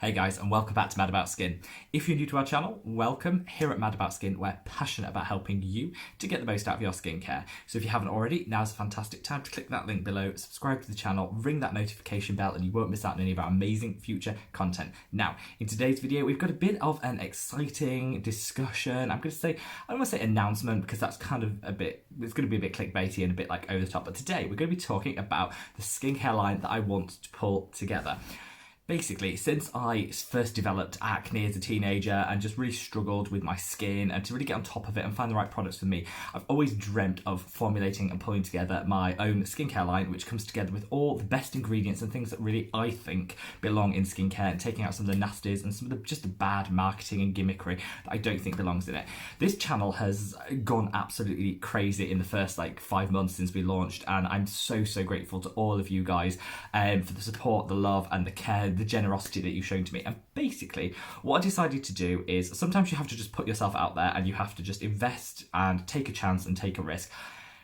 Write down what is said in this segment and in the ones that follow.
Hey guys, and welcome back to Mad About Skin. If you're new to our channel, welcome. Here at Mad About Skin, we're passionate about helping you to get the most out of your skincare. So if you haven't already, now's a fantastic time to click that link below, subscribe to the channel, ring that notification bell, and you won't miss out on any of our amazing future content. Now, in today's video, we've got a bit of an exciting discussion. I don't want to say announcement because that's kind of it's going to be a bit clickbaity and a bit like over the top. But today, we're going to be talking about the skincare line that I want to pull together. Basically, since I first developed acne as a teenager and just really struggled with my skin and to really get on top of it and find the right products for me, I've always dreamt of formulating and pulling together my own skincare line, which comes together with all the best ingredients and things that really I think belong in skincare, and taking out some of the nasties and some of the bad marketing and gimmickry that I don't think belongs in it. This channel has gone absolutely crazy in the first 5 months since we launched, and I'm so grateful to all of you guys for the support, the love and the care, the generosity that you've shown to me. And basically what I decided to do is sometimes you have to just put yourself out there and you have to just invest and take a chance and take a risk.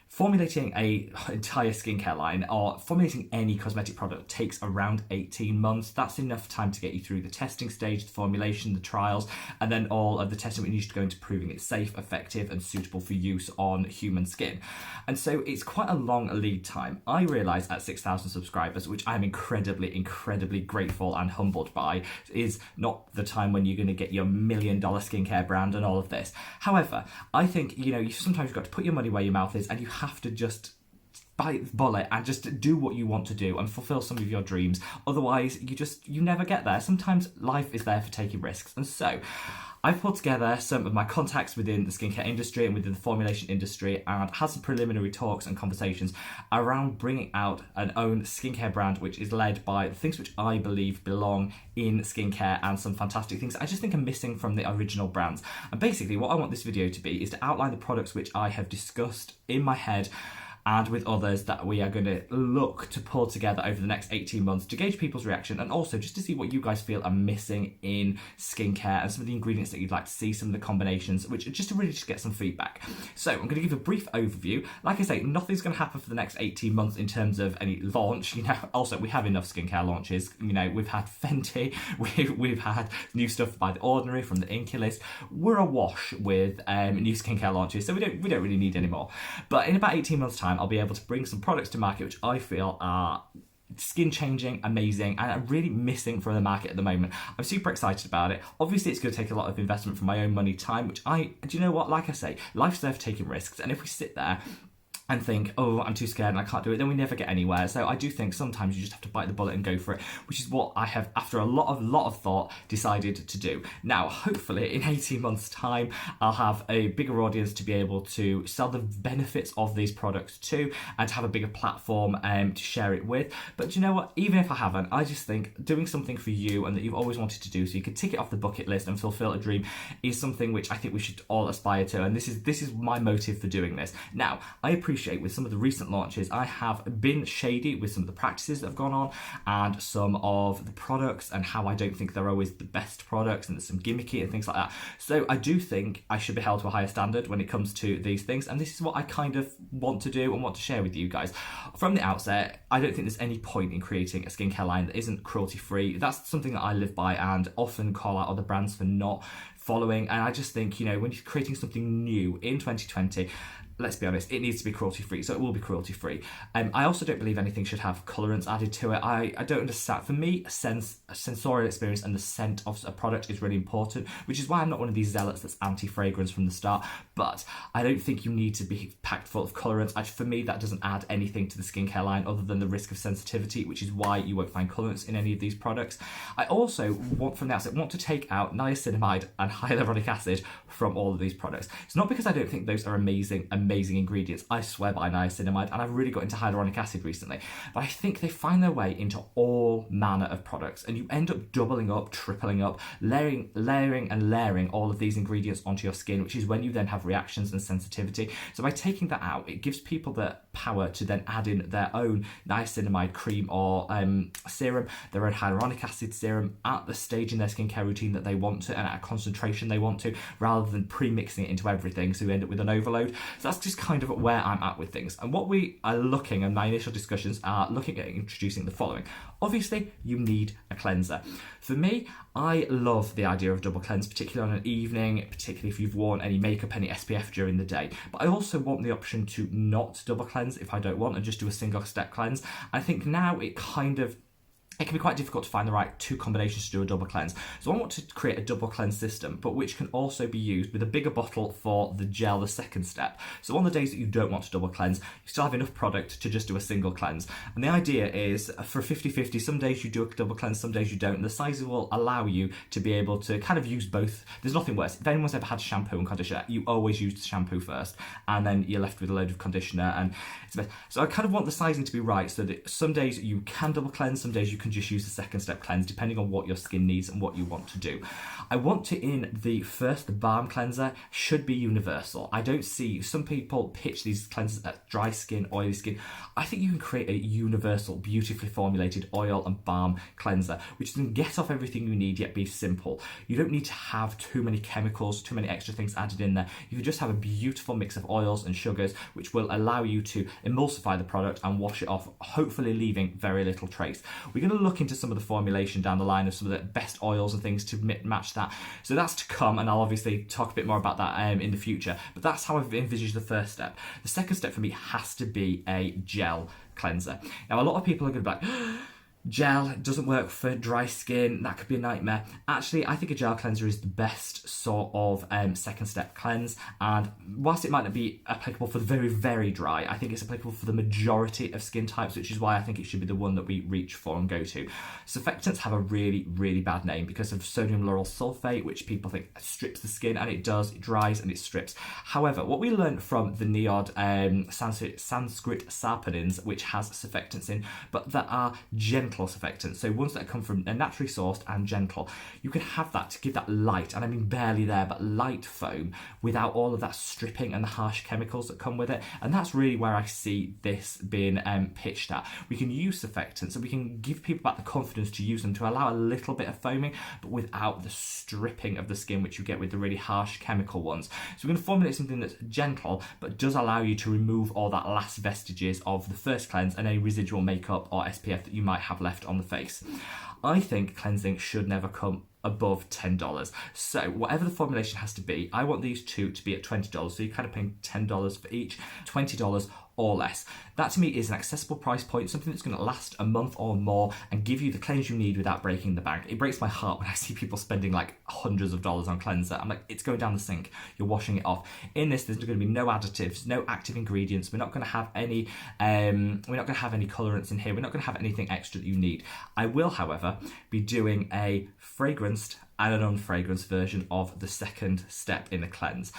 Formulating an entire skincare line or formulating any cosmetic product takes around 18 months. That's enough time to get you through the testing stage, the formulation, the trials, and then all of the testing we need to go into proving it's safe, effective, and suitable for use on human skin. And so it's quite a long lead time. I realise at 6,000 subscribers, which I'm incredibly grateful and humbled by, is not the time when you're going to get your $1 million skincare brand and all of this. However, I think, you sometimes you've got to put your money where your mouth is, and you have to just bite the bullet and just do what you want to do and fulfill some of your dreams. Otherwise, you never get there. Sometimes life is there for taking risks. And so I've put together some of my contacts within the skincare industry and within the formulation industry and had some preliminary talks and conversations around bringing out an own skincare brand which is led by the things which I believe belong in skincare and some fantastic things I just think are missing from the original brands. And basically what I want this video to be is to outline the products which I have discussed in my head and with others that we are going to look to pull together over the next 18 months to gauge people's reaction, and also just to see what you guys feel are missing in skincare and some of the ingredients that you'd like to see, some of the combinations, which just to really get some feedback. So I'm going to give a brief overview. Like I say, nothing's going to happen for the next 18 months in terms of any launch. Also we have enough skincare launches. We've had Fenty, we've had new stuff by The Ordinary from the Inky list. We're awash with new skincare launches, so we don't really need any more. But in about 18 months time, I'll be able to bring some products to market which I feel are skin changing, amazing, and are really missing from the market at the moment. I'm super excited about it. Obviously it's going to take a lot of investment from my own money, time, which do you know what, like I say, life's there for taking risks, and if we sit there and think, oh, I'm too scared and I can't do it, then we never get anywhere. So I do think sometimes you just have to bite the bullet and go for it, which is what I have, after a lot of thought, decided to do. Now, hopefully in 18 months time, I'll have a bigger audience to be able to sell the benefits of these products to, and to have a bigger platform to share it with. But you know what, even if I haven't, I just think doing something for you and that you've always wanted to do so you could tick it off the bucket list and fulfill a dream is something which I think we should all aspire to, and this is my motive for doing this. Now, I appreciate with some of the recent launches, I have been shady with some of the practices that have gone on and some of the products and how I don't think they're always the best products, and there's some gimmicky and things like that. So I do think I should be held to a higher standard when it comes to these things, and this is what I kind of want to do and want to share with you guys. From the outset, I don't think there's any point in creating a skincare line that isn't cruelty free. That's something that I live by and often call out other brands for not following, and I just think, when you're creating something new in 2020, let's be honest, it needs to be cruelty free, so it will be cruelty free. I also don't believe anything should have colorants added to it. I don't understand. For me, a sensorial experience and the scent of a product is really important, which is why I'm not one of these zealots that's anti-fragrance from the start. But I don't think you need to be packed full of colorants. For me, that doesn't add anything to the skincare line other than the risk of sensitivity, which is why you won't find colorants in any of these products. I also want to take out niacinamide and hyaluronic acid from all of these products. It's not because I don't think those are amazing ingredients. I swear by niacinamide, and I've really got into hyaluronic acid recently, but I think they find their way into all manner of products, and you end up doubling up, tripling up, layering all of these ingredients onto your skin, which is when you then have reactions and sensitivity. So by taking that out, it gives people that power to then add in their own niacinamide cream or serum, their own hyaluronic acid serum at the stage in their skincare routine that they want to and at a concentration they want to, rather than pre-mixing it into everything, so we end up with an overload. So that's just kind of where I'm at with things. And what we are looking, and my initial discussions are looking at introducing the following. Obviously, you need a cleanser. For me, I love the idea of double cleanse, particularly on an evening, particularly if you've worn any makeup, any SPF during the day. But I also want the option to not double cleanse if I don't want and just do a single step cleanse. I think now it can be quite difficult to find the right two combinations to do a double cleanse. So I want to create a double cleanse system, but which can also be used with a bigger bottle for the gel, the second step. So on the days that you don't want to double cleanse, you still have enough product to just do a single cleanse. And the idea is for 50-50, some days you do a double cleanse, some days you don't. And the sizes will allow you to be able to kind of use both. There's nothing worse. If anyone's ever had shampoo and conditioner, you always use the shampoo first, and then you're left with a load of conditioner. And so I kind of want the sizing to be right, so that some days you can double cleanse, some days you can just use the second step cleanse, depending on what your skin needs and what you want to do. I want to, in the balm cleanser should be universal. I don't see, some people pitch these cleansers at dry skin, oily skin. I think you can create a universal, beautifully formulated oil and balm cleanser, which can get off everything you need, yet be simple. You don't need to have too many chemicals, too many extra things added in there. You can just have a beautiful mix of oils and sugars, which will allow you to emulsify the product and wash it off, hopefully leaving very little trace. We're going to look into some of the formulation down the line of some of the best oils and things to match that. So that's to come, and I'll obviously talk a bit more about that in the future. But that's how I've envisaged the first step. The second step for me has to be a gel cleanser. Now, a lot of people are going to be like, gel doesn't work for dry skin, that could be a nightmare. Actually, I think a gel cleanser is the best sort of second step cleanse, and whilst it might not be applicable for the very, very dry, I think it's applicable for the majority of skin types, which is why I think it should be the one that we reach for and go to. Surfactants have a really, really bad name because of sodium lauryl sulfate, which people think strips the skin, and it does. It dries and it strips. However, what we learned from the NIOD Sanskrit saponins, which has surfactants in, but that are gentle surfactants, so ones that come from a naturally sourced and gentle. You can have that to give that light, and I mean barely there, but light foam without all of that stripping and the harsh chemicals that come with it. And that's really where I see this being pitched at. We can use surfactants, so we can give people back the confidence to use them to allow a little bit of foaming, but without the stripping of the skin which you get with the really harsh chemical ones. So we're going to formulate something that's gentle, but does allow you to remove all that last vestiges of the first cleanse and any residual makeup or SPF that you might have left on the face. I think cleansing should never come above $10. So whatever the formulation has to be, I want these two to be at $20. So you're kind of paying $10 for each, $20 or less. That to me is an accessible price point, something that's going to last a month or more and give you the cleanse you need without breaking the bank. It breaks my heart when I see people spending like hundreds of dollars on cleanser. I'm like, it's going down the sink. You're washing it off. In this, there's going to be no additives, no active ingredients. We're not going to have any colorants in here. We're not going to have anything extra that you need. I will, however, be doing a fragranced and an unfragranced version of the second step in the cleanse.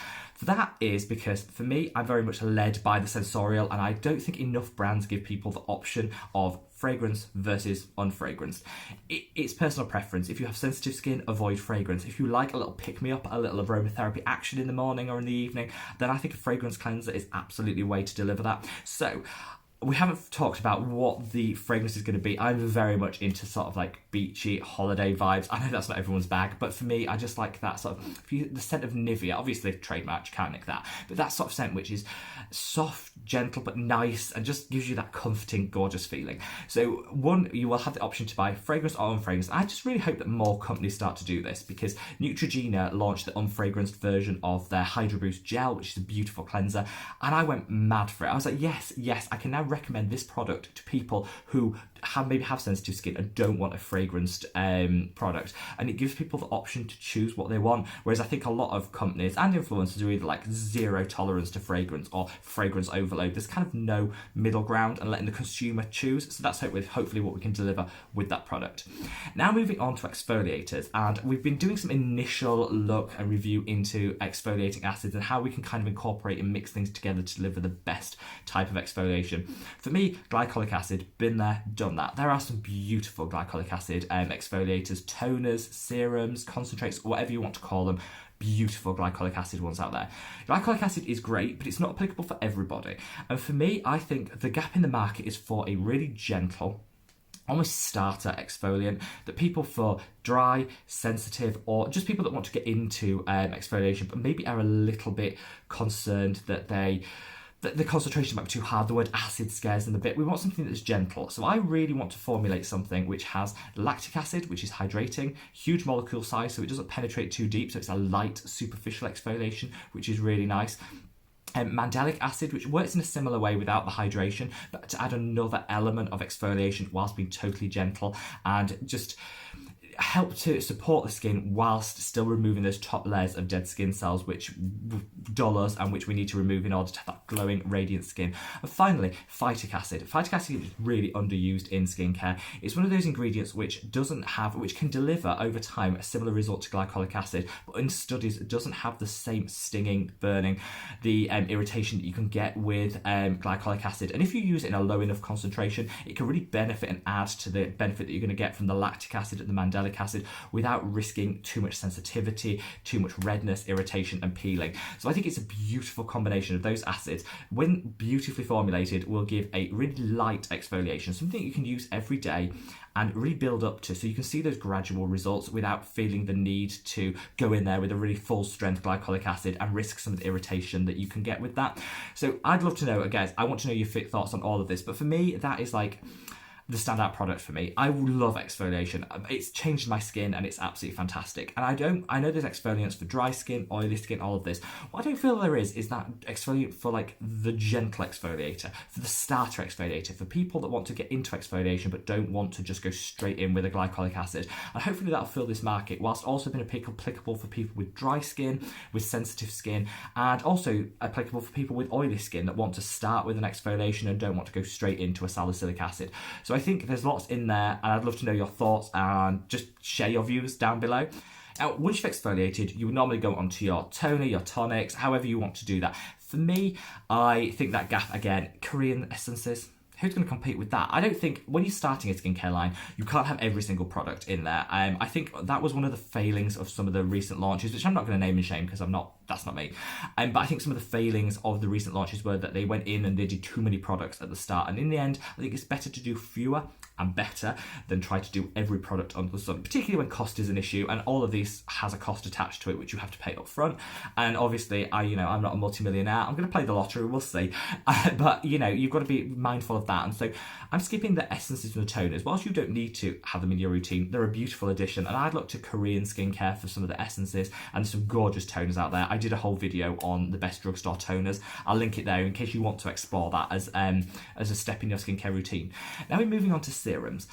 That is because for me, I'm very much led by the sensorial, and I don't think enough brands give people the option of fragrance versus unfragranced. It's personal preference. If you have sensitive skin, avoid fragrance. If you like a little pick-me-up, a little aromatherapy action in the morning or in the evening, then I think a fragrance cleanser is absolutely a way to deliver that. So we haven't talked about what the fragrance is going to be. I'm very much into sort of like beachy holiday vibes. I know that's not everyone's bag, but for me, I just like that sort of, the scent of Nivea, obviously trademark, you can't nick that, but that sort of scent which is soft, gentle, but nice, and just gives you that comforting, gorgeous feeling. So one, you will have the option to buy fragrance or unfragranced. I just really hope that more companies start to do this, because Neutrogena launched the unfragranced version of their Hydro Boost gel, which is a beautiful cleanser, and I went mad for it. I was like, yes, I can now recommend this product to people who maybe have sensitive skin and don't want a fragranced product, and it gives people the option to choose what they want. Whereas I think a lot of companies and influencers are either like zero tolerance to fragrance or fragrance overload. There's kind of no middle ground and letting the consumer choose. So that's hopefully what we can deliver with that product. Now moving on to exfoliators, and we've been doing some initial look and review into exfoliating acids and how we can kind of incorporate and mix things together to deliver the best type of exfoliation. For me, glycolic acid, been there, done that. There are some beautiful glycolic acid exfoliators, toners, serums, concentrates, whatever you want to call them. beautiful glycolic acid ones out there. Glycolic acid is great, but it's not applicable for everybody. And for me, I think the gap in the market is for a really gentle, almost starter exfoliant that people for dry, sensitive, or just people that want to get into exfoliation but maybe are a little bit concerned that the concentration might be too hard. The word acid scares them a bit. We want something that's gentle. So I really want to formulate something which has lactic acid, which is hydrating, huge molecule size, so it doesn't penetrate too deep, so it's a light, superficial exfoliation, which is really nice. Mandelic acid, which works in a similar way without the hydration, but to add another element of exfoliation whilst being totally gentle and just help to support the skin whilst still removing those top layers of dead skin cells which dull us and which we need to remove in order to have that glowing, radiant skin. And finally, phytic acid. Phytic acid is really underused in skincare. It's one of those ingredients which can deliver over time a similar result to glycolic acid, but in studies it doesn't have the same stinging, burning, the irritation that you can get with glycolic acid. And if you use it in a low enough concentration, it can really benefit and add to the benefit that you're going to get from the lactic acid and the mandelic acid without risking too much sensitivity, too much redness, irritation and peeling. So I think it's a beautiful combination of those acids. When beautifully formulated, will give a really light exfoliation, something you can use every day and really build up to, so you can see those gradual results without feeling the need to go in there with a really full strength glycolic acid and risk some of the irritation that you can get with that. So I'd love to know, guys, I want to know your thoughts on all of this, but for me, that is like the standout product for me. I love exfoliation. It's changed my skin and it's absolutely fantastic. And I know there's exfoliants for dry skin, oily skin, all of this. What I don't feel there is that exfoliant for like the gentle exfoliator, for the starter exfoliator, for people that want to get into exfoliation but don't want to just go straight in with a glycolic acid. And hopefully that'll fill this market, whilst also being applicable for people with dry skin, with sensitive skin, and also applicable for people with oily skin that want to start with an exfoliation and don't want to go straight into a salicylic acid. So I think there's lots in there, and I'd love to know your thoughts and just share your views down below. Now, once you've exfoliated, you would normally go onto your toner, your tonics, however you want to do that. For me, I think that gap again, Korean essences. Who's going to compete with that? I don't think, when you're starting a skincare line, you can't have every single product in there. I think that was one of the failings of some of the recent launches, which I'm not going to name and shame because that's not me. But I think some of the failings of the recent launches were that they went in and they did too many products at the start. And in the end, I think it's better to do fewer and better than try to do every product under the sun, particularly when cost is an issue, and all of these has a cost attached to it which you have to pay up front. And obviously I'm not a multimillionaire. I'm going to play the lottery, we'll see. But you've got to be mindful of that. And so I'm skipping the essences and the toners. Whilst you don't need to have them in your routine, they're a beautiful addition, and I'd look to Korean skincare for some of the essences, and some gorgeous toners out there. I did a whole video on the best drugstore toners. I'll link it there in case you want to explore that as a step in your skincare routine. Now we're moving on to serums.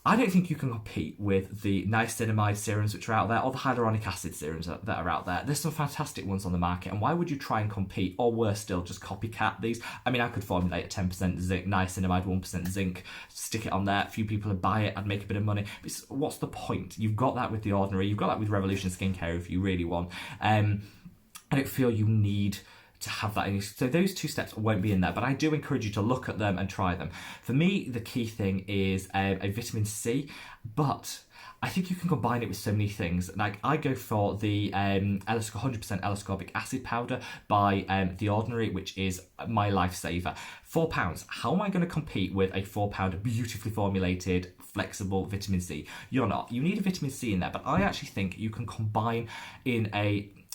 I don't think you can compete with the niacinamide serums which are out there, or the hyaluronic acid serums that are out there. There's some fantastic ones on the market, and why would you try and compete, or worse still, just copycat these? I mean, I could formulate a 10% zinc, niacinamide, 1% zinc, stick it on there, a few people would buy it, I'd make a bit of money. But what's the point? You've got that with The Ordinary, you've got that with Revolution Skincare if you really want. I don't feel you need to have that in. So those two steps won't be in there, but I do encourage you to look at them and try them. For me, the key thing is a vitamin C, but I think you can combine it with so many things. Like I go for the 100% L-ascorbic acid powder by The Ordinary, which is my lifesaver. £4. How am I going to compete with a £4 beautifully formulated, flexible vitamin C? You're not. You need a vitamin C in there, but I actually think you can combine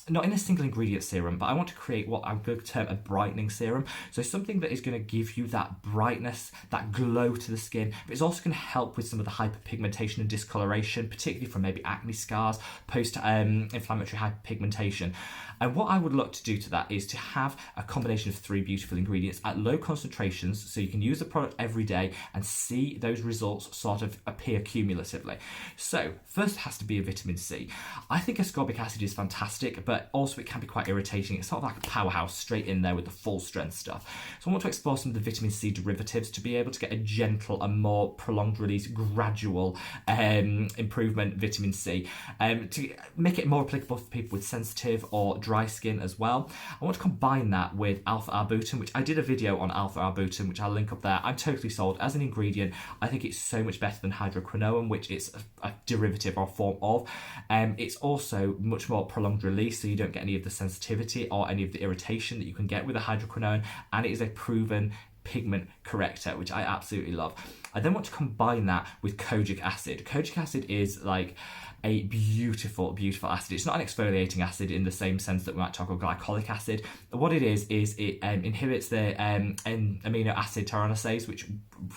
not in a single ingredient serum, but I want to create what I'm going to term a brightening serum. So something that is going to give you that brightness, that glow to the skin, but it's also going to help with some of the hyperpigmentation and discoloration, particularly from maybe acne scars, post-inflammatory hyperpigmentation. And what I would look to do to that is to have a combination of 3 beautiful ingredients at low concentrations, so you can use the product every day and see those results sort of appear cumulatively. So first has to be a vitamin C. I think ascorbic acid is fantastic, but also it can be quite irritating. It's sort of like a powerhouse straight in there with the full strength stuff. So I want to explore some of the vitamin C derivatives to be able to get a gentle and more prolonged release, gradual improvement vitamin C, to make it more applicable for people with sensitive or dry skin as well. I want to combine that with alpha arbutin, which I did a video on alpha arbutin, which I'll link up there. I'm totally sold as an ingredient. I think it's so much better than hydroquinone, which is a derivative or form of. It's also much more prolonged release, so you don't get any of the sensitivity or any of the irritation that you can get with a hydroquinone, and it is a proven pigment corrector, which I absolutely love. I then want to combine that with kojic acid. Kojic acid is like a beautiful, beautiful acid. It's not an exfoliating acid in the same sense that we might talk about glycolic acid. What it is it inhibits the amino acid tyrannosase, which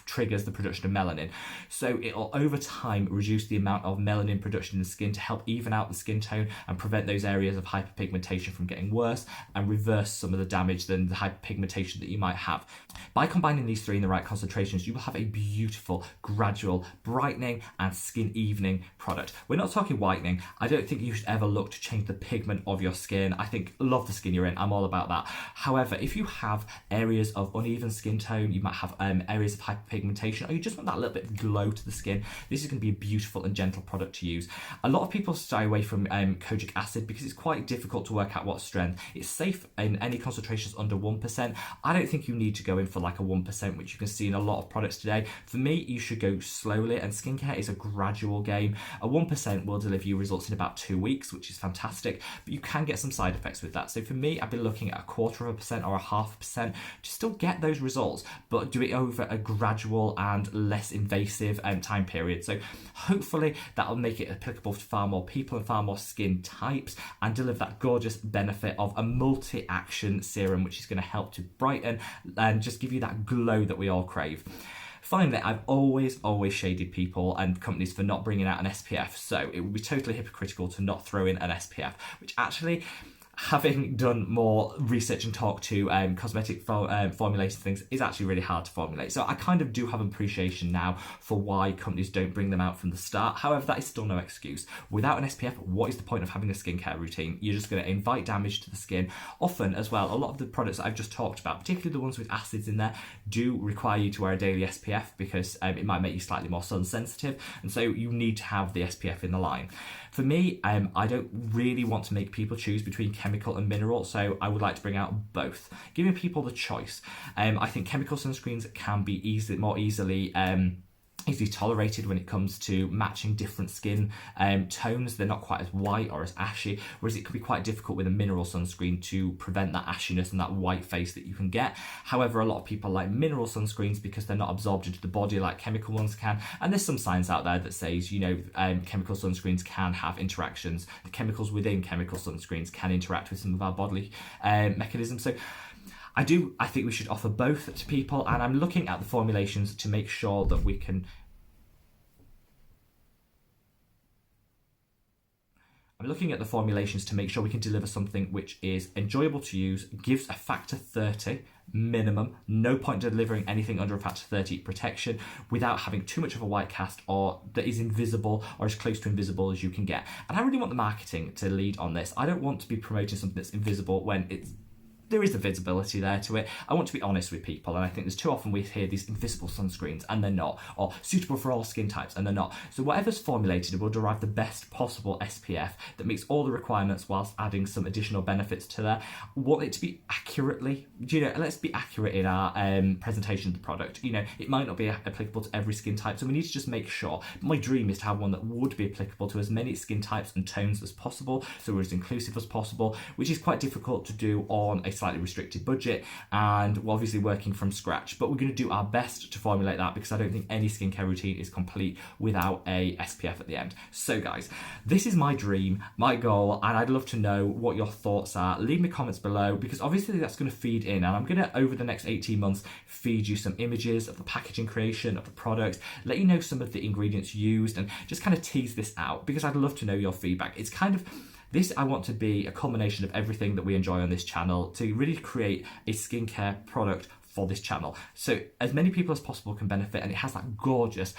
triggers the production of melanin. So it'll over time reduce the amount of melanin production in the skin to help even out the skin tone and prevent those areas of hyperpigmentation from getting worse and reverse some of the damage than the hyperpigmentation that you might have. By combining these three in the right concentrations, you will have a beautiful, gradual brightening and skin evening product. We're not talking whitening. I don't think you should ever look to change the pigment of your skin. I think, love the skin you're in. I'm all about that. However, if you have areas of uneven skin tone, you might have areas of hyperpigmentation, or you just want that little bit of glow to the skin, this is going to be a beautiful and gentle product to use. A lot of people stay away from kojic acid because it's quite difficult to work out what strength. It's safe in any concentrations under 1%. I don't think you need to go in for like a 1%, which you can see in a lot of products today. For me, you should go slowly, and skincare is a gradual game. A 1% will deliver you results in about 2 weeks, which is fantastic, but you can get some side effects with that. So for me, I've been looking at 1/4% or 1/2% to still get those results, but do it over a gradual and less invasive time period. So hopefully that'll make it applicable to far more people and far more skin types, and deliver that gorgeous benefit of a multi-action serum, which is going to help to brighten and just give you that glow that we all crave. Finally, I've always shaded people and companies for not bringing out an SPF, so it would be totally hypocritical to not throw in an SPF, which actually, having done more research and talk to cosmetic formulation things, is actually really hard to formulate. So I kind of do have an appreciation now for why companies don't bring them out from the start. However, that is still no excuse. Without an SPF, what is the point of having a skincare routine? You're just going to invite damage to the skin. Often as well, a lot of the products that I've just talked about, particularly the ones with acids in there, do require you to wear a daily SPF because it might make you slightly more sun sensitive, and so you need to have the SPF in the line. For me, I don't really want to make people choose between chemical and mineral, so I would like to bring out both, giving people the choice. I think chemical sunscreens can be more easily tolerated when it comes to matching different skin tones. They're not quite as white or as ashy, whereas it can be quite difficult with a mineral sunscreen to prevent that ashiness and that white face that you can get. However, a lot of people like mineral sunscreens because they're not absorbed into the body like chemical ones can, and there's some science out there that says, chemical sunscreens can have interactions. The chemicals within chemical sunscreens can interact with some of our bodily mechanisms. So I think we should offer both to people, and I'm looking at the formulations to make sure that we can deliver something which is enjoyable to use, gives a factor 30 minimum, no point delivering anything under a factor 30 protection without having too much of a white cast or that is invisible or as close to invisible as you can get. And I really want the marketing to lead on this. I don't want to be promoting something that's invisible when there is a visibility there to it. I want to be honest with people, and I think there's too often we hear these invisible sunscreens and they're not, or suitable for all skin types and they're not. So whatever's formulated will derive the best possible SPF that meets all the requirements whilst adding some additional benefits to there. I want it to be let's be accurate in our presentation of the product. It might not be applicable to every skin type, so we need to just make sure. My dream is to have one that would be applicable to as many skin types and tones as possible, so we're as inclusive as possible, which is quite difficult to do on a slightly restricted budget, and we're obviously working from scratch, but we're going to do our best to formulate that because I don't think any skincare routine is complete without a SPF at the end. So guys, this is my dream, my goal, and I'd love to know what your thoughts are. Leave me comments below, because obviously that's going to feed in, and I'm going to, over the next 18 months, feed you some images of the packaging creation of the product, let you know some of the ingredients used, and just kind of tease this out because I'd love to know your feedback. It's kind of I want to be a culmination of everything that we enjoy on this channel to really create a skincare product for this channel, so as many people as possible can benefit, and it has that gorgeous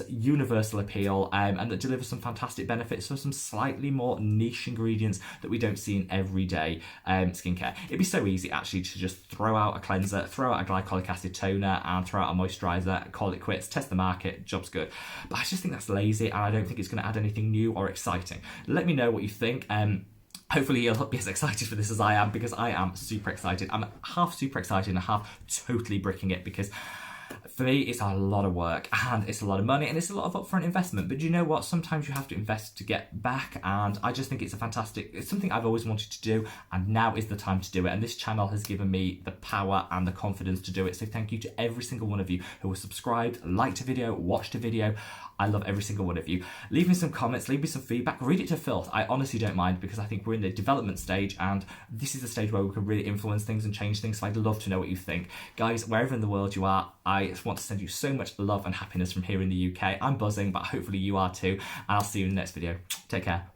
universal appeal, and that delivers some fantastic benefits for some slightly more niche ingredients that we don't see in everyday skincare. It'd be so easy actually to just throw out a cleanser, throw out a glycolic acid toner, and throw out a moisturizer, call it quits, test the market, job's good. But I just think that's lazy, and I don't think it's going to add anything new or exciting. Let me know what you think. Hopefully you'll be as excited for this as I am, because I am super excited. I'm half super excited and half totally bricking it, because for me, it's a lot of work and it's a lot of money and it's a lot of upfront investment. But you know what? Sometimes you have to invest to get back, and I just think it's it's something I've always wanted to do, and now is the time to do it. And this channel has given me the power and the confidence to do it. So thank you to every single one of you who has subscribed, liked a video, watched a video. I love every single one of you. Leave me some comments, leave me some feedback, read it to filth. I honestly don't mind, because I think we're in the development stage and this is the stage where we can really influence things and change things. So I'd love to know what you think. Guys, wherever in the world you are, I want to send you so much love and happiness from here in the UK. I'm buzzing, but hopefully you are too. And I'll see you in the next video. Take care.